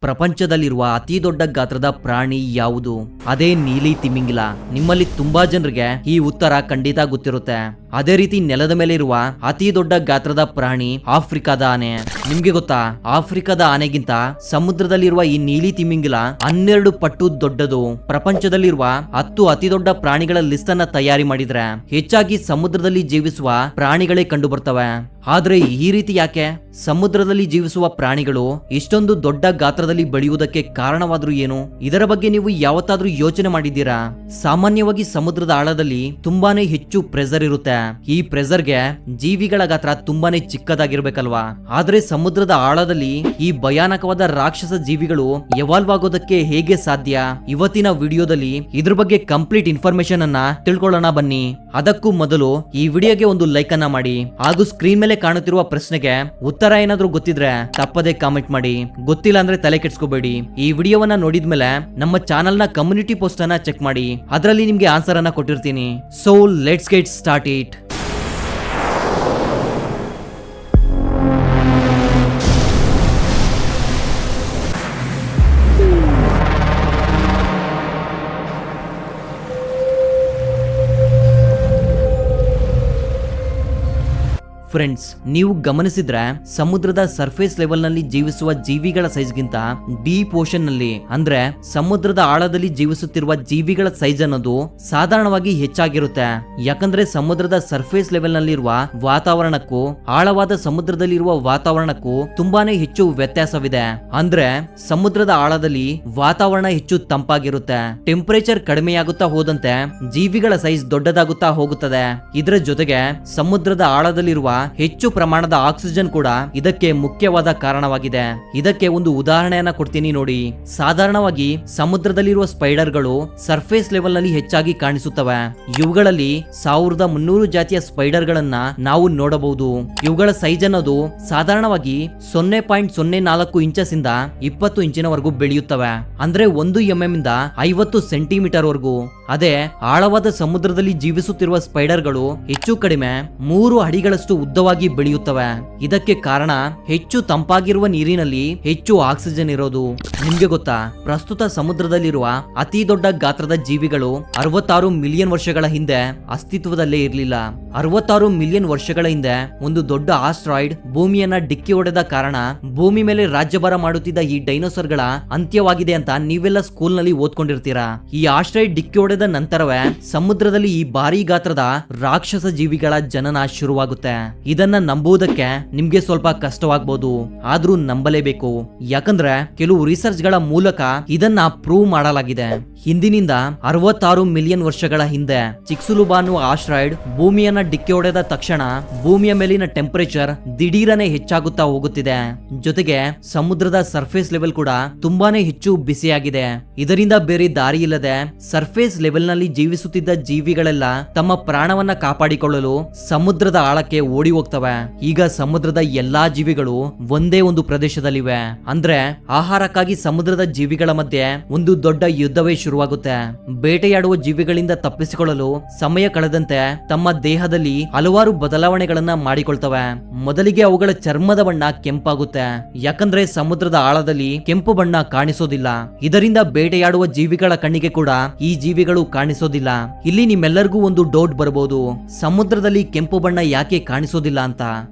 ಪ್ರಪಂಚದಲ್ಲಿರುವ ಅತಿ ದೊಡ್ಡ ಗಾತ್ರದ ಪ್ರಾಣಿ ಯಾವುದು? ಅದೇ ನೀಲಿ ತಿಮಿಂಗಿಲ. ನಿಮ್ಮಲ್ಲಿ ತುಂಬಾ ಜನರಿಗೆ ಈ ಉತ್ತರ ಖಂಡಿತ ಗೊತ್ತಿರುತ್ತೆ. ಅದೇ ರೀತಿ ನೆಲದ ಮೇಲೆ ಇರುವ ಅತಿ ದೊಡ್ಡ ಗಾತ್ರದ ಪ್ರಾಣಿ ಆಫ್ರಿಕಾದ ಆನೆ. ನಿಮ್ಗೆ ಗೊತ್ತಾ, ಆಫ್ರಿಕಾದ ಆನೆಗಿಂತ ಸಮುದ್ರದಲ್ಲಿರುವ ಈ ನೀಲಿ ತಿಮಿಂಗಿಲ 12 ಪಟ್ಟು ದೊಡ್ಡದು. ಪ್ರಪಂಚದಲ್ಲಿರುವ 10 ಅತಿ ದೊಡ್ಡ ಪ್ರಾಣಿಗಳ ಲಿಸ್ಟ್ ಅನ್ನ ತಯಾರಿ ಮಾಡಿದ್ರೆ ಹೆಚ್ಚಾಗಿ ಸಮುದ್ರದಲ್ಲಿ ಜೀವಿಸುವ ಪ್ರಾಣಿಗಳೇ ಕಂಡು ಬರ್ತವೆ. ಆದ್ರೆ ಈ ರೀತಿ ಯಾಕೆ? ಸಮುದ್ರದಲ್ಲಿ ಜೀವಿಸುವ ಪ್ರಾಣಿಗಳು ಇಷ್ಟೊಂದು ದೊಡ್ಡ ಗಾತ್ರದಲ್ಲಿ ಬೆಳೆಯುವುದಕ್ಕೆ ಕಾರಣವಾದ್ರೂ ಏನು? ಇದರ ಬಗ್ಗೆ ನೀವು ಯಾವತ್ತಾದ್ರೂ ಯೋಚನೆ ಮಾಡಿದ್ದೀರಾ? ಸಾಮಾನ್ಯವಾಗಿ ಸಮುದ್ರದ ಆಳದಲ್ಲಿ ತುಂಬಾನೇ ಹೆಚ್ಚು ಪ್ರೆಷರ್ ಇರುತ್ತೆ. ಈ ಪ್ರೆಷರ್ಗೆ ಜೀವಿಗಳ ಗಾತ್ರ ತುಂಬಾನೇ ಚಿಕ್ಕದಾಗಿರ್ಬೇಕಲ್ವಾ? ಆದ್ರೆ ಸಮುದ್ರದ ಆಳದಲ್ಲಿ ಈ ಭಯಾನಕವಾದ ರಾಕ್ಷಸ ಜೀವಿಗಳು ಎವಾಲ್ವ್ ಆಗೋದಕ್ಕೆ ಹೇಗೆ ಸಾಧ್ಯ? ಇವತ್ತಿನ ವಿಡಿಯೋದಲ್ಲಿ ಇದ್ರ ಬಗ್ಗೆ ಕಂಪ್ಲೀಟ್ ಇನ್ಫಾರ್ಮೇಶನ್ ಅನ್ನ ತಿಳ್ಕೊಳ್ಳೋಣ ಬನ್ನಿ. ಅದಕ್ಕೂ ಮೊದಲು ಈ ವಿಡಿಯೋಗೆ ಒಂದು ಲೈಕ್ ಅನ್ನ ಮಾಡಿ, ಹಾಗೂ ಸ್ಕ್ರೀನ್ ಮೇಲೆ ಕಾಣುತ್ತಿರುವ ಪ್ರಶ್ನೆಗೆ ಉತ್ತರ ಏನಾದ್ರೂ ಗೊತ್ತಿದ್ರೆ ತಪ್ಪದೆ ಕಾಮೆಂಟ್ ಮಾಡಿ. ಗೊತ್ತಿಲ್ಲ ಅಂದ್ರೆ ತಲೆ ಕೆಡ್ಸ್ಕೋಬೇಡಿ. ಈ ವಿಡಿಯೋವನ್ನ ನೋಡಿದ್ಮೇಲೆ ನಮ್ಮ ಚಾನೆಲ್ ನ ಕಮ್ಯುನಿಟಿ ಪೋಸ್ಟ್ ಅನ್ನ ಚೆಕ್ ಮಾಡಿ, ಅದರಲ್ಲಿ ನಿಮ್ಗೆ ಆನ್ಸರ್ ಅನ್ನ ಕೊಟ್ಟಿರ್ತೀನಿ. So let's get start it. Friends, ನೀವು ಗಮನಿಸಿದ್ರೆ ಸಮುದ್ರದ ಸರ್ಫೇಸ್ ಲೆವೆಲ್ ನಲ್ಲಿ ಜೀವಿಸುವ ಜೀವಿಗಳ ಸೈಜ್ಗಿಂತ ಡೀಪ್ ಓಷನ್ ನಲ್ಲಿ, ಅಂದ್ರೆ ಸಮುದ್ರದ ಆಳದಲ್ಲಿ ಜೀವಿಸುತ್ತಿರುವ ಜೀವಿಗಳ ಸೈಜ್ ಅನ್ನೋದು ಸಾಧಾರಣವಾಗಿ ಹೆಚ್ಚಾಗಿರುತ್ತೆ. ಯಾಕಂದ್ರೆ ಸಮುದ್ರದ ಸರ್ಫೇಸ್ ಲೆವೆಲ್ ನಲ್ಲಿರುವ ವಾತಾವರಣಕ್ಕೂ ಆಳವಾದ ಸಮುದ್ರದಲ್ಲಿರುವ ವಾತಾವರಣಕ್ಕೂ ತುಂಬಾನೇ ಹೆಚ್ಚು ವ್ಯತ್ಯಾಸವಿದೆ. ಅಂದ್ರೆ ಸಮುದ್ರದ ಆಳದಲ್ಲಿ ವಾತಾವರಣ ಹೆಚ್ಚು ತಂಪಾಗಿರುತ್ತೆ. ಟೆಂಪರೇಚರ್ ಕಡಿಮೆಯಾಗುತ್ತಾ ಹೋದಂತೆ ಜೀವಿಗಳ ಸೈಜ್ ದೊಡ್ಡದಾಗುತ್ತಾ ಹೋಗುತ್ತದೆ. ಇದರ ಜೊತೆಗೆ ಸಮುದ್ರದ ಆಳದಲ್ಲಿರುವ ಹೆಚ್ಚು ಪ್ರಮಾಣದ ಆಕ್ಸಿಜನ್ ಕೂಡ ಇದಕ್ಕೆ ಮುಖ್ಯವಾದ ಕಾರಣವಾಗಿದೆ. ಇದಕ್ಕೆ ಒಂದು ಉದಾಹರಣೆಯನ್ನ ಕೊಡ್ತೀನಿ ನೋಡಿ. ಸಾಧಾರಣವಾಗಿ ಸಮುದ್ರದಲ್ಲಿರುವ ಸ್ಪೈಡರ್ಗಳು ಸರ್ಫೇಸ್ ಲೆವೆಲ್ ನಲ್ಲಿ ಹೆಚ್ಚಾಗಿ ಕಾಣಿಸುತ್ತವೆ. ಇವುಗಳಲ್ಲಿ 1300 ಜಾತಿಯ ಸ್ಪೈಡರ್ ಗಳನ್ನ ನಾವು ನೋಡಬಹುದು. ಇವುಗಳ ಸೈಜ್ ಅನ್ನೋದು ಸಾಧಾರಣವಾಗಿ 0.04 ಇಂಚಸ್ ಇಂದ 20 ಇಂಚಿನವರೆಗೂ ಬೆಳೆಯುತ್ತವೆ. ಅಂದ್ರೆ 1 mm ಇಂದ 50 ಸೆಂಟಿಮೀಟರ್ ವರೆಗೂ. ಅದೇ ಆಳವಾದ ಸಮುದ್ರದಲ್ಲಿ ಜೀವಿಸುತ್ತಿರುವ ಸ್ಪೈಡರ್ಗಳು ಹೆಚ್ಚು ಕಡಿಮೆ 3 ಅಡಿಗಳಷ್ಟು ಉದ್ದವಾಗಿ ಬೆಳೆಯುತ್ತವೆ. ಇದಕ್ಕೆ ಕಾರಣ ಹೆಚ್ಚು ತಂಪಾಗಿರುವ ನೀರಿನಲ್ಲಿ ಹೆಚ್ಚು ಆಕ್ಸಿಜನ್ ಇರೋದು. ನಿಮ್ಗೆ ಗೊತ್ತಾ, ಪ್ರಸ್ತುತ ಸಮುದ್ರದಲ್ಲಿರುವ ಅತಿ ದೊಡ್ಡ ಗಾತ್ರದ ಜೀವಿಗಳು 66 ಮಿಲಿಯನ್ ವರ್ಷಗಳ ಹಿಂದೆ ಅಸ್ತಿತ್ವದಲ್ಲೇ ಇರಲಿಲ್ಲ. 66 ಮಿಲಿಯನ್ ವರ್ಷಗಳ ಹಿಂದೆ ಒಂದು ದೊಡ್ಡ ಆಸ್ಟ್ರಾಯ್ಡ್ ಭೂಮಿಯನ್ನ ಡಿಕ್ಕಿ ಹೊಡೆದ ಕಾರಣ ಭೂಮಿ ಮೇಲೆ ರಾಜ್ಯಭಾರ ಮಾಡುತ್ತಿದ್ದ ಈ ಡೈನೋಸರ್ ಗಳ ಅಂತ್ಯವಾಗಿದೆ ಅಂತ ನೀವೆಲ್ಲ ಸ್ಕೂಲ್ ನಲ್ಲಿ ಓದ್ಕೊಂಡಿರ್ತೀರಾ. ಈ ಆಸ್ಟ್ರಾಯ್ಡ್ ಡಿಕ್ಕಿ ಹೊಡೆದ ನಂತರವೇ ಸಮುದ್ರದಲ್ಲಿ ಈ ಭಾರಿ ಗಾತ್ರದ ರಾಕ್ಷಸ ಜೀವಿಗಳ ಜನನ ಶುರುವಾಗುತ್ತೆ. ಇದನ್ನ ನಂಬುವುದಕ್ಕೆ ನಿಮ್ಗೆ ಸ್ವಲ್ಪ ಕಷ್ಟವಾಗಬಹುದು, ಆದ್ರೂ ನಂಬಲೇಬೇಕು. ಯಾಕಂದ್ರೆ ಕೆಲವು ರಿಸರ್ಚ್ ಗಳ ಮೂಲಕ ಇದನ್ನ ಪ್ರೂವ್ ಮಾಡಲಾಗಿದೆ. ಹಿಂದಿನಿಂದ 66 ಮಿಲಿಯನ್ ವರ್ಷಗಳ ಹಿಂದೆ ಚಿಕ್ಸುಲುಬಾನು ಆಸ್ಟ್ರಾಯ್ಡ್ ಭೂಮಿಯನ್ನ ಡಿಕ್ಕಿ ಹೊಡೆದ ತಕ್ಷಣ ಭೂಮಿಯ ಮೇಲಿನ ಟೆಂಪರೇಚರ್ ದಿಢೀರನೆ ಹೆಚ್ಚಾಗುತ್ತಾ ಹೋಗುತ್ತಿದೆ. ಜೊತೆಗೆ ಸಮುದ್ರದ ಸರ್ಫೇಸ್ ಲೆವೆಲ್ ಕೂಡ ತುಂಬಾನೇ ಹೆಚ್ಚು ಬಿಸಿಯಾಗಿದೆ. ಇದರಿಂದ ಬೇರೆ ದಾರಿ ಇಲ್ಲದೆ ಸರ್ಫೇಸ್ ಲೆವೆಲ್ ನಲ್ಲಿ ಜೀವಿಸುತ್ತಿದ್ದ ಜೀವಿಗಳೆಲ್ಲ ತಮ್ಮ ಪ್ರಾಣವನ್ನ ಕಾಪಾಡಿಕೊಳ್ಳಲು ಸಮುದ್ರದ ಆಳಕ್ಕೆ ಓಡಿ ಹೋಗ್ತವೆ. ಈಗ ಸಮುದ್ರದ ಎಲ್ಲಾ ಜೀವಿಗಳು ಒಂದೇ ಒಂದು ಪ್ರದೇಶದಲ್ಲಿವೆ. ಅಂದ್ರೆ ಆಹಾರಕ್ಕಾಗಿ ಸಮುದ್ರದ ಜೀವಿಗಳ ಮಧ್ಯೆ ಒಂದು ದೊಡ್ಡ ಯುದ್ಧವೇ ಶುರುವಾಗುತ್ತೆ. ಬೇಟೆಯಾಡುವ ಜೀವಿಗಳಿಂದ ತಪ್ಪಿಸಿಕೊಳ್ಳಲು ಸಮಯ ಕಳೆದಂತೆ ತಮ್ಮ ದೇಹದಲ್ಲಿ ಹಲವಾರು ಬದಲಾವಣೆಗಳನ್ನ ಮಾಡಿಕೊಳ್ತವೆ. ಮೊದಲಿಗೆ ಅವುಗಳ ಚರ್ಮದ ಬಣ್ಣ ಕೆಂಪಾಗುತ್ತೆ. ಯಾಕಂದ್ರೆ ಸಮುದ್ರದ ಆಳದಲ್ಲಿ ಕೆಂಪು ಬಣ್ಣ ಕಾಣಿಸೋದಿಲ್ಲ. ಇದರಿಂದ ಬೇಟೆಯಾಡುವ ಜೀವಿಗಳ ಕಣ್ಣಿಗೆ ಕೂಡ ಈ ಜೀವಿಗಳು ಕಾಣಿಸೋದಿಲ್ಲ. ಇಲ್ಲಿ ನಿಮ್ಮೆಲ್ಲರಿಗೂ ಒಂದು ಡೌಟ್ ಬರಬಹುದು, ಸಮುದ್ರದಲ್ಲಿ ಕೆಂಪು ಬಣ್ಣ ಯಾಕೆ ಕಾಣಿಸೋದಿಲ್ಲ ಅಂತ.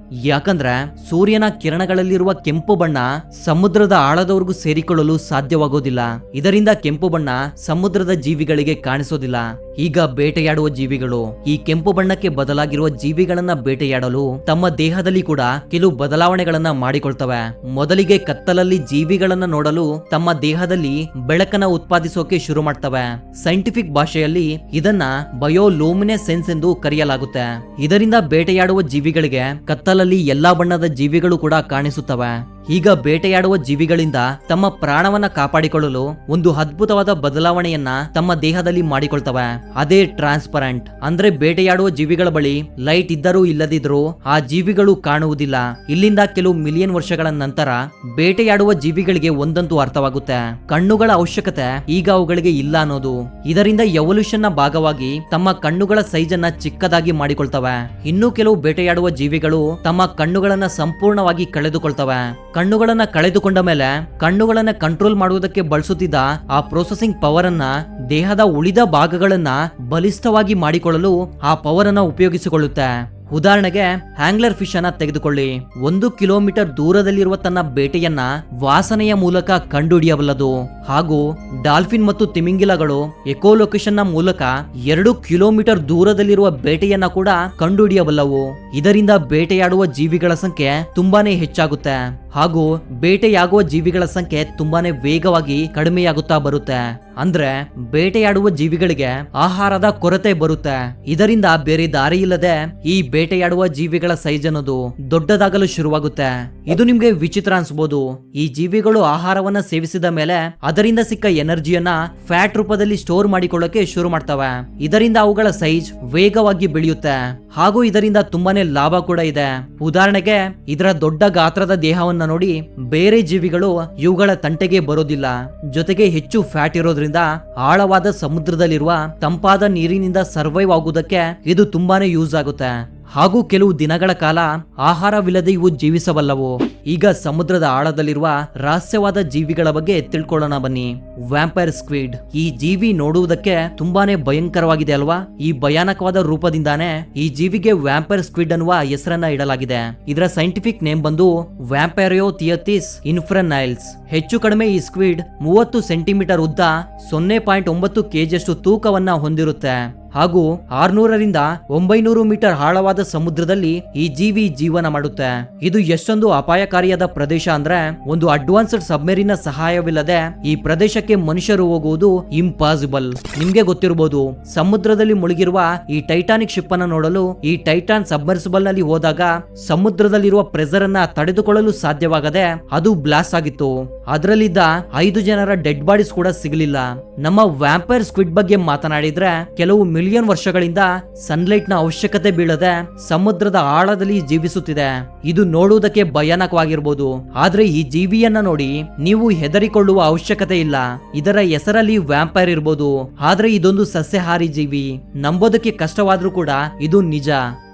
ಯಾಕಂದ್ರೆ ಸೂರ್ಯನ ಕಿರಣಗಳಲ್ಲಿರುವ ಕೆಂಪು ಬಣ್ಣ ಸಮುದ್ರದ ಆಳದವರೆಗೂ ಸೇರಿಕೊಳ್ಳಲು ಸಾಧ್ಯವಾಗೋದಿಲ್ಲ. ಇದರಿಂದ ಕೆಂಪು ಬಣ್ಣ ಸಮುದ್ರದ ಜೀವಿಗಳಿಗೆ ಕಾಣಿಸೋದಿಲ್ಲ. ಈಗ ಬೇಟೆಯಾಡುವ ಜೀವಿಗಳು ಈ ಕೆಂಪು ಬಣ್ಣಕ್ಕೆ ಬದಲಾಗಿರುವ ಜೀವಿಗಳನ್ನ ಬೇಟೆಯಾಡಲು ತಮ್ಮ ದೇಹದಲ್ಲಿ ಕೂಡ ಕೆಲವು ಬದಲಾವಣೆಗಳನ್ನ ಮಾಡಿಕೊಳ್ತವೆ. ಮೊದಲಿಗೆ ಕತ್ತಲಲ್ಲಿ ಜೀವಿಗಳನ್ನ ನೋಡಲು ತಮ್ಮ ದೇಹದಲ್ಲಿ ಬೆಳಕನ್ನ ಉತ್ಪಾದಿಸೋಕೆ ಶುರು ಮಾಡ್ತವೆ. ಸೈಂಟಿಫಿಕ್ ಭಾಷೆಯಲ್ಲಿ ಇದನ್ನ ಬಯೋಲೂಮಿನೆಸೆನ್ಸ್ ಎಂದು ಕರೆಯಲಾಗುತ್ತೆ. ಇದರಿಂದ ಬೇಟೆಯಾಡುವ ಜೀವಿಗಳಿಗೆ ಕತ್ತಲಲ್ಲಿ ಎಲ್ಲಾ ಬಣ್ಣದ ಜೀವಿಗಳು ಕೂಡ ಕಾಣಿಸುತ್ತವೆ. ಈಗ ಬೇಟೆಯಾಡುವ ಜೀವಿಗಳಿಂದ ತಮ್ಮ ಪ್ರಾಣವನ್ನ ಕಾಪಾಡಿಕೊಳ್ಳಲು ಒಂದು ಅದ್ಭುತವಾದ ಬದಲಾವಣೆಯನ್ನ ತಮ್ಮ ದೇಹದಲ್ಲಿ ಮಾಡಿಕೊಳ್ತವೆ. ಅದೇ ಟ್ರಾನ್ಸ್ಪರೆಂಟ್. ಅಂದ್ರೆ ಬೇಟೆಯಾಡುವ ಜೀವಿಗಳ ಬಳಿ ಲೈಟ್ ಇದ್ದರೂ ಇಲ್ಲದಿದ್ರೂ ಆ ಜೀವಿಗಳು ಕಾಣುವುದಿಲ್ಲ. ಇಲ್ಲಿಂದ ಕೆಲವು ಮಿಲಿಯನ್ ವರ್ಷಗಳ ನಂತರ ಬೇಟೆಯಾಡುವ ಜೀವಿಗಳಿಗೆ ಒಂದಂತೂ ಅರ್ಥವಾಗುತ್ತೆ, ಕಣ್ಣುಗಳ ಅವಶ್ಯಕತೆ ಈಗ ಅವುಗಳಿಗೆ ಇಲ್ಲ ಅನ್ನೋದು. ಇದರಿಂದ ಎವಲ್ಯೂಷನ್ ನ ಭಾಗವಾಗಿ ತಮ್ಮ ಕಣ್ಣುಗಳ ಸೈಜ್ ಅನ್ನ ಚಿಕ್ಕದಾಗಿ ಮಾಡಿಕೊಳ್ತವೆ. ಇನ್ನು ಕೆಲವು ಬೇಟೆಯಾಡುವ ಜೀವಿಗಳು ತಮ್ಮ ಕಣ್ಣುಗಳನ್ನ ಸಂಪೂರ್ಣವಾಗಿ ಕಳೆದುಕೊಳ್ತವೆ. ಕಣ್ಣುಗಳನ್ನ ಕಳೆದುಕೊಂಡ ಮೇಲೆ ಕಣ್ಣುಗಳನ್ನ ಕಂಟ್ರೋಲ್ ಮಾಡುವುದಕ್ಕೆ ಬಳಸುತ್ತಿದ್ದ ಆ ಪ್ರೊಸೆಸಿಂಗ್ ಪವರ್ ಅನ್ನ ದೇಹದ ಉಳಿದ ಭಾಗಗಳನ್ನ ಬಲಿಷ್ಠವಾಗಿ ಮಾಡಿಕೊಳ್ಳಲು ಆ ಪವರ್ ಅನ್ನ ಉಪಯೋಗಿಸಿಕೊಳ್ಳುತ್ತೆ. ಉದಾಹರಣೆಗೆ ಹ್ಯಾಂಗ್ಲರ್ ಫಿಶ್ ಅನ್ನ ತೆಗೆದುಕೊಳ್ಳಿ. 1 ಕಿಲೋಮೀಟರ್ ದೂರದಲ್ಲಿರುವ ತನ್ನ ಬೇಟೆಯನ್ನ ವಾಸನೆಯ ಮೂಲಕ ಕಂಡುಹಿಡಿಯಬಲ್ಲದು. ಹಾಗೂ ಡಾಲ್ಫಿನ್ ಮತ್ತು ತಿಮಿಂಗಿಲಗಳು ಎಕೋಲೊಕೇಶನ್ ನ ಮೂಲಕ 2 ಕಿಲೋಮೀಟರ್ ದೂರದಲ್ಲಿರುವ ಬೇಟೆಯನ್ನ ಕೂಡ ಕಂಡುಹಿಡಿಯಬಲ್ಲವು. ಇದರಿಂದ ಬೇಟೆಯಾಡುವ ಜೀವಿಗಳ ಸಂಖ್ಯೆ ತುಂಬಾನೇ ಹೆಚ್ಚಾಗುತ್ತೆ ಹಾಗೂ ಬೇಟೆಯಾಗುವ ಜೀವಿಗಳ ಸಂಖ್ಯೆ ತುಂಬಾನೇ ವೇಗವಾಗಿ ಕಡಿಮೆಯಾಗುತ್ತಾ ಬರುತ್ತೆ. ಅಂದ್ರೆ ಬೇಟೆಯಾಡುವ ಜೀವಿಗಳಿಗೆ ಆಹಾರದ ಕೊರತೆ ಬರುತ್ತೆ. ಇದರಿಂದ ಬೇರೆ ದಾರಿ ಇಲ್ಲದೆ ಈ ಬೇಟೆಯಾಡುವ ಜೀವಿಗಳ ಸೈಜ್ ಅನ್ನೋದು ದೊಡ್ಡದಾಗಲು ಶುರುವಾಗುತ್ತೆ. ಇದು ನಿಮ್ಗೆ ವಿಚಿತ್ರ ಅನ್ಸಬಹುದು. ಈ ಜೀವಿಗಳು ಆಹಾರವನ್ನ ಸೇವಿಸಿದ ಮೇಲೆ ಅದರಿಂದ ಸಿಕ್ಕ ಎನರ್ಜಿಯನ್ನ ಫ್ಯಾಟ್ ರೂಪದಲ್ಲಿ ಸ್ಟೋರ್ ಮಾಡಿಕೊಳ್ಳಕ್ಕೆ ಶುರು ಮಾಡ್ತವೆ. ಇದರಿಂದ ಅವುಗಳ ಸೈಜ್ ವೇಗವಾಗಿ ಬೆಳೆಯುತ್ತೆ ಹಾಗೂ ಇದರಿಂದ ತುಂಬಾನೇ ಲಾಭ ಕೂಡ ಇದೆ. ಉದಾಹರಣೆಗೆ ಇದರ ದೊಡ್ಡ ಗಾತ್ರದ ದೇಹವನ್ನ ನೋಡಿ ಬೇರೆ ಜೀವಿಗಳು ಇವುಗಳ ತಂಟೆಗೆ ಬರೋದಿಲ್ಲ. ಜೊತೆಗೆ ಹೆಚ್ಚು ಫ್ಯಾಟ್ ಇರೋದ್ರಿಂದ ಆಳವಾದ ಸಮುದ್ರದಲ್ಲಿರುವ ತಂಪಾದ ನೀರಿನಿಂದ ಸರ್ವೈವ್ ಆಗುವುದಕ್ಕೆ ಇದು ತುಂಬಾನೇ ಯೂಸ್ ಆಗುತ್ತೆ. ಹಾಗೂ ಕೆಲವು ದಿನಗಳ ಕಾಲ ಆಹಾರವಿಲ್ಲದೆ ಇವು ಜೀವಿಸಬಲ್ಲವು. ಈಗ ಸಮುದ್ರದ ಆಳದಲ್ಲಿರುವ ರಹಸ್ಯವಾದ ಜೀವಿಗಳ ಬಗ್ಗೆ ತಿಳ್ಕೊಳ್ಳೋಣ ಬನ್ನಿ. Vampire squid. ಈ ಜೀವಿ ನೋಡುವುದಕ್ಕೆ ತುಂಬಾನೇ ಭಯಂಕರವಾಗಿದೆ ಅಲ್ವಾ? ಈ ಭಯಾನಕವಾದ ರೂಪದಿಂದಾನೇ ಈ ಜೀವಿಗೆ ವ್ಯಾಂಪೈರ್ ಸ್ಕ್ವಿಡ್ ಅನ್ನುವ ಹೆಸರನ್ನ ಇಡಲಾಗಿದೆ. ಇದರ ಸೈಂಟಿಫಿಕ್ ನೇಮ್ ಬಂದು ವ್ಯಾಂಪೈರಿಯೋಥಿಯತಿಸ್ ಇನ್ಫ್ರನೈಲ್ಸ್. ಹೆಚ್ಚು ಕಡಿಮೆ ಈ ಸ್ಕ್ವಿಡ್ 30 ಸೆಂಟಿಮೀಟರ್ ಉದ್ದ, 0.9 kg ತೂಕವನ್ನ ಹೊಂದಿರುತ್ತೆ ಹಾಗೂ 600 ರಿಂದ 900 ಮೀಟರ್ ಆಳವಾದ ಸಮುದ್ರದಲ್ಲಿ ಈ ಜೀವಿ ಜೀವನ ಮಾಡುತ್ತೆ. ಇದು ಎಷ್ಟೊಂದು ಅಪಾಯಕಾರಿಯಾದ ಪ್ರದೇಶ ಅಂದ್ರೆ ಒಂದು ಅಡ್ವಾನ್ಸ್ಡ್ ಸಬ್ಮೆರಿನ್ ಸಹಾಯವಿಲ್ಲದೆ ಈ ಪ್ರದೇಶಕ್ಕೆ ಮನುಷ್ಯರು ಹೋಗುವುದು ಇಂಪಾಸಿಬಲ್. ನಿಮ್ಗೆ ಗೊತ್ತಿರಬಹುದು, ಸಮುದ್ರದಲ್ಲಿ ಮುಳುಗಿರುವ ಈ ಟೈಟಾನಿಕ್ ಶಿಪ್ ಅನ್ನ ನೋಡಲು ಈ ಟೈಟಾನ್ ಸಬ್ಮರ್ಸಿಬಲ್ ನಲ್ಲಿ ಹೋದಾಗ ಸಮುದ್ರದಲ್ಲಿರುವ ಪ್ರೆಷರ್ ಅನ್ನ ತಡೆದುಕೊಳ್ಳಲು ಸಾಧ್ಯವಾಗದೆ ಅದು ಬ್ಲಾಸ್ಟ್ ಆಗಿತ್ತು. ಅದರಲ್ಲಿದ್ದ 5 ಜನರ ಡೆಡ್ ಬಾಡೀಸ್ ಕೂಡ ಸಿಗಲಿಲ್ಲ. ನಮ್ಮ ವ್ಯಾಂಪೈರ್ ಸ್ಕ್ವಿಡ್ ಬಗ್ಗೆ ಮಾತನಾಡಿದ್ರೆ ಕೆಲವು ಮಿಲಿಯನ್ ವರ್ಷಗಳಿಂದ ಸನ್ಲೈಟ್ ನ ಅವಶ್ಯಕತೆ ಬೀಳದೆ ಸಮುದ್ರದ ಆಳದಲ್ಲಿ ಜೀವಿಸುತ್ತಿದೆ. ಇದು ನೋಡುವುದಕ್ಕೆ ಭಯಾನಕವಾಗಿರ್ಬೋದು, ಆದ್ರೆ ಈ ಜೀವಿಯನ್ನ ನೋಡಿ ನೀವು ಹೆದರಿಕೊಳ್ಳುವ ಅವಶ್ಯಕತೆ ಇಲ್ಲ. ಇದರ ಹೆಸರಲ್ಲಿ ವ್ಯಾಂಪೈರ್ ಇರ್ಬೋದು, ಆದ್ರೆ ಇದೊಂದು ಸಸ್ಯಾಹಾರಿ ಜೀವಿ. ನಂಬೋದಕ್ಕೆ ಕಷ್ಟವಾದ್ರೂ ಕೂಡ ಇದು ನಿಜ.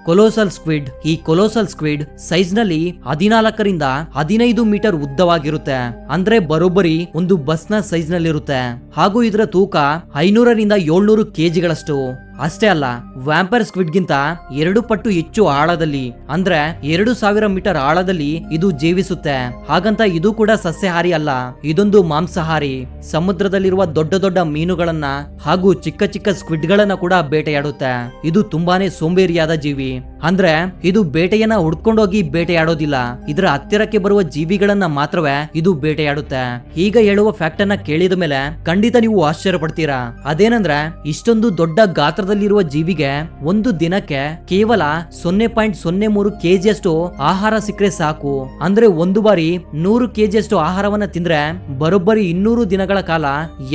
ಕೊಲೋಸಲ್ ಸ್ಕ್ವಿಡ್. ಈ ಕೊಲೋಸಲ್ ಸ್ಕ್ವಿಡ್ ಸೈಜ್ ನಲ್ಲಿ 14 ರಿಂದ 15 ಮೀಟರ್ ಉದ್ದವಾಗಿರುತ್ತೆ. ಅಂದ್ರೆ ಬರೋಬ್ಬರಿ ಒಂದು ಬಸ್ ನ ಸೈಜ್ ನಲ್ಲಿ ಇರುತ್ತೆ ಹಾಗೂ ಇದರ ತೂಕ 500 ರಿಂದ 700 kg. ಅಷ್ಟೇ ಅಲ್ಲ, ವ್ಯಾಂಪೈರ್ ಸ್ಕ್ವಿಡ್ ಗಿಂತ 2 ಪಟ್ಟು ಹೆಚ್ಚು ಆಳದಲ್ಲಿ ಅಂದ್ರೆ 2000 ಮೀಟರ್ ಆಳದಲ್ಲಿ ಇದು ಜೀವಿಸುತ್ತೆ. ಹಾಗಂತ ಇದು ಕೂಡ ಸಸ್ಯಾಹಾರಿ ಅಲ್ಲ, ಇದೊಂದು ಮಾಂಸಾಹಾರಿ. ಸಮುದ್ರದಲ್ಲಿರುವ ದೊಡ್ಡ ದೊಡ್ಡ ಮೀನುಗಳನ್ನ ಹಾಗೂ ಚಿಕ್ಕ ಚಿಕ್ಕ ಸ್ಕ್ವಿಡ್ ಗಳನ್ನ ಕೂಡ ಬೇಟೆಯಾಡುತ್ತೆ. ಇದು ತುಂಬಾನೇ ಸೋಂಬೇರಿಯಾದ ಜೀವಿ. ಅಂದ್ರೆ ಇದು ಬೇಟೆಯನ್ನ ಹುಡ್ಕೊಂಡೋಗಿ ಬೇಟೆಯಾಡೋದಿಲ್ಲ, ಇದರ ಹತ್ತಿರಕ್ಕೆ ಬರುವ ಜೀವಿಗಳನ್ನ ಮಾತ್ರವೇ ಇದು ಬೇಟೆಯಾಡುತ್ತೆ. ಈಗ ಹೇಳುವ ಫ್ಯಾಕ್ಟ್ ಅನ್ನ ಕೇಳಿದ ಮೇಲೆ ಖಂಡಿತ ನೀವು ಆಶ್ಚರ್ಯ ಪಡ್ತೀರಾ. ಅದೇನಂದ್ರೆ ಇಷ್ಟೊಂದು ದೊಡ್ಡ ಗಾತ್ರದ ಜೀವಿಗೆ ಒಂದು ದಿನಕ್ಕೆ ಕೇವಲ 0.03 kg ಆಹಾರ ಸಿಕ್ಕರೆ ಸಾಕು. ಅಂದ್ರೆ ಒಂದು ಬಾರಿ 100 kg ಆಹಾರವನ್ನ ತಿಂದ್ರೆ ಬರೋಬ್ಬರಿ 200 ದಿನಗಳ ಕಾಲ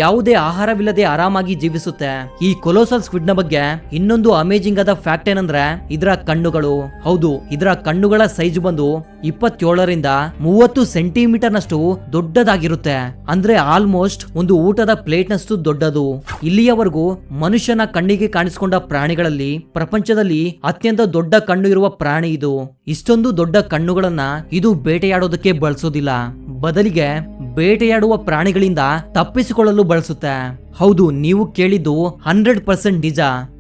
ಯಾವುದೇ ಆಹಾರವಿಲ್ಲದೆ ಆರಾಮಾಗಿ ಜೀವಿಸುತ್ತೆ. ಈ ಕೊಲೋಸಲ್ ಸ್ಕ್ವಿಡ್ ನ ಬಗ್ಗೆ ಇನ್ನೊಂದು ಅಮೇಜಿಂಗ್ ಆದ ಫ್ಯಾಕ್ಟ್ ಏನಂದ್ರೆ ಇದರ ಕಣ್ಣುಗಳು. ಹೌದು, ಇದರ ಕಣ್ಣುಗಳ ಸೈಜ್ ಬಂದು 27 ರಿಂದ 30 ಸೆಂಟಿಮೀಟರ್ ನಷ್ಟು ದೊಡ್ಡದಾಗಿರುತ್ತೆ. ಅಂದ್ರೆ ಆಲ್ಮೋಸ್ಟ್ ಒಂದು ಊಟದ ಪ್ಲೇಟ್ ನಷ್ಟು ದೊಡ್ಡದು. ಇಲ್ಲಿಯವರೆಗೂ ಮನುಷ್ಯನ ಕಣ್ಣಿಗೆ ಕಾಣಿಸಿಕೊಂಡ ಪ್ರಾಣಿಗಳಲ್ಲಿ ಪ್ರಪಂಚದಲ್ಲಿ ಅತ್ಯಂತ ದೊಡ್ಡ ಕಣ್ಣು ಇರುವ ಪ್ರಾಣಿ ಇದು. ಇಷ್ಟೊಂದು ದೊಡ್ಡ ಕಣ್ಣುಗಳನ್ನ ಇದು ಬೇಟೆಯಾಡೋದಕ್ಕೆ ಬಳಸೋದಿಲ್ಲ, ಬದಲಿಗೆ ಬೇಟೆಯಾಡುವ ಪ್ರಾಣಿಗಳಿಂದ ತಪ್ಪಿಸಿಕೊಳ್ಳಲು ಬಳಸುತ್ತೆ. ಹೌದು, ನೀವು ಕೇಳಿದ್ದು 100% ನಿಜ.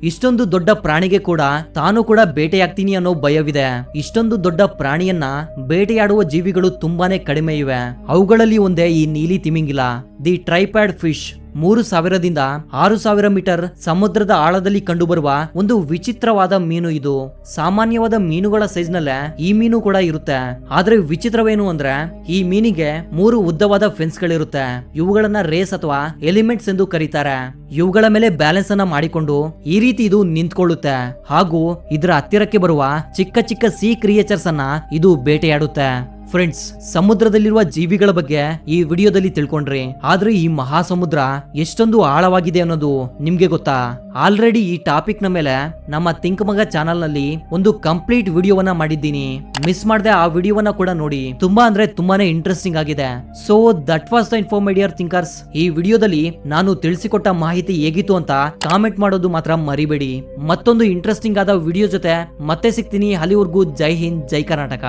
ಇಷ್ಟೊಂದು ದೊಡ್ಡ ಪ್ರಾಣಿಗೆ ಕೂಡ ತಾನು ಕೂಡ ಬೇಟೆಯಾಗ್ತೀನಿ ಅನ್ನೋ ಭಯವಿದೆ. ಇಷ್ಟೊಂದು ದೊಡ್ಡ ಪ್ರಾಣಿಯನ್ನ ಬೇಟೆಯಾಡುವ ಜೀವಿಗಳು ತುಂಬಾನೇ ಕಡಿಮೆ ಇವೆ. ಅವುಗಳಲ್ಲಿ ಒಂದೇ ಈ ನೀಲಿ ತಿಮಿಂಗಿಲ, ದಿ ಟ್ರೈಪ್ಯಾಡ್ ಫಿಶ್. 3000 ದಿಂದ 6000 ಮೀಟರ್ ಸಮುದ್ರದ ಆಳದಲ್ಲಿ ಕಂಡುಬರುವ ಒಂದು ವಿಚಿತ್ರವಾದ ಮೀನು ಇದು. ಸಾಮಾನ್ಯವಾದ ಮೀನುಗಳ ಸೈಜ್ ನಲ್ಲೇ ಈ ಮೀನು ಕೂಡ ಇರುತ್ತೆ. ಆದ್ರೆ ವಿಚಿತ್ರವೇನು ಅಂದ್ರೆ ಈ ಮೀನಿಗೆ 3 ಉದ್ದವಾದ ಫೆನ್ಸ್ ಗಳಿರುತ್ತೆ. ಇವುಗಳನ್ನ ರೇಸ್ ಅಥವಾ ಎಲಿಮೆಂಟ್ಸ್ ಎಂದು ಕರೀತಾರೆ. ಇವುಗಳ ಮೇಲೆ ಬ್ಯಾಲೆನ್ಸ್ ಅನ್ನ ಮಾಡಿಕೊಂಡು ಈ ರೀತಿ ಇದು ನಿಂತ್ಕೊಳ್ಳುತ್ತೆ ಹಾಗೂ ಇದರ ಹತ್ತಿರಕ್ಕೆ ಬರುವ ಚಿಕ್ಕ ಚಿಕ್ಕ ಸೀ ಕ್ರಿಯೇಚರ್ಸ್ ಅನ್ನ ಇದು ಬೇಟೆಯಾಡುತ್ತೆ. ಫ್ರೆಂಡ್ಸ್, ಸಮುದ್ರದಲ್ಲಿರುವ ಜೀವಿಗಳ ಬಗ್ಗೆ ಈ ವಿಡಿಯೋದಲ್ಲಿ ತಿಳ್ಕೊಂಡ್ರಿ. ಆದ್ರೆ ಈ ಮಹಾಸಮುದ್ರ ಎಷ್ಟೊಂದು ಆಳವಾಗಿದೆ ಅನ್ನೋದು ನಿಮ್ಗೆ ಗೊತ್ತಾ? ಆಲ್ರೆಡಿ ಈ ಟಾಪಿಕ್ ನ ಮೇಲೆ ನಮ್ಮ ಥಿಂಕ್ ಮಗ ಚಾನಲ್ ನಲ್ಲಿ ಒಂದು ಕಂಪ್ಲೀಟ್ ವಿಡಿಯೋವನ್ನ ಮಾಡಿದ್ದೀನಿ. ಮಿಸ್ ಮಾಡದೆ ಆ ವಿಡಿಯೋವನ್ನ ಕೂಡ ನೋಡಿ. ತುಂಬಾ ಅಂದ್ರೆ ತುಂಬಾನೇ ಇಂಟ್ರೆಸ್ಟಿಂಗ್ ಆಗಿದೆ. So that was the info my dear thinkers. ಈ ವಿಡಿಯೋದಲ್ಲಿ ನಾನು ತಿಳಿಸಿಕೊಟ್ಟ ಮಾಹಿತಿ ಹೇಗಿತ್ತು ಅಂತ ಕಾಮೆಂಟ್ ಮಾಡೋದು ಮಾತ್ರ ಮರಿಬೇಡಿ. ಮತ್ತೊಂದು ಇಂಟ್ರೆಸ್ಟಿಂಗ್ ಆದ ವಿಡಿಯೋ ಜೊತೆ ಮತ್ತೆ ಸಿಗ್ತೀನಿ. ಅಲ್ಲಿವರೆಗೂ ಜೈ ಹಿಂದ್, ಜೈ ಕರ್ನಾಟಕ.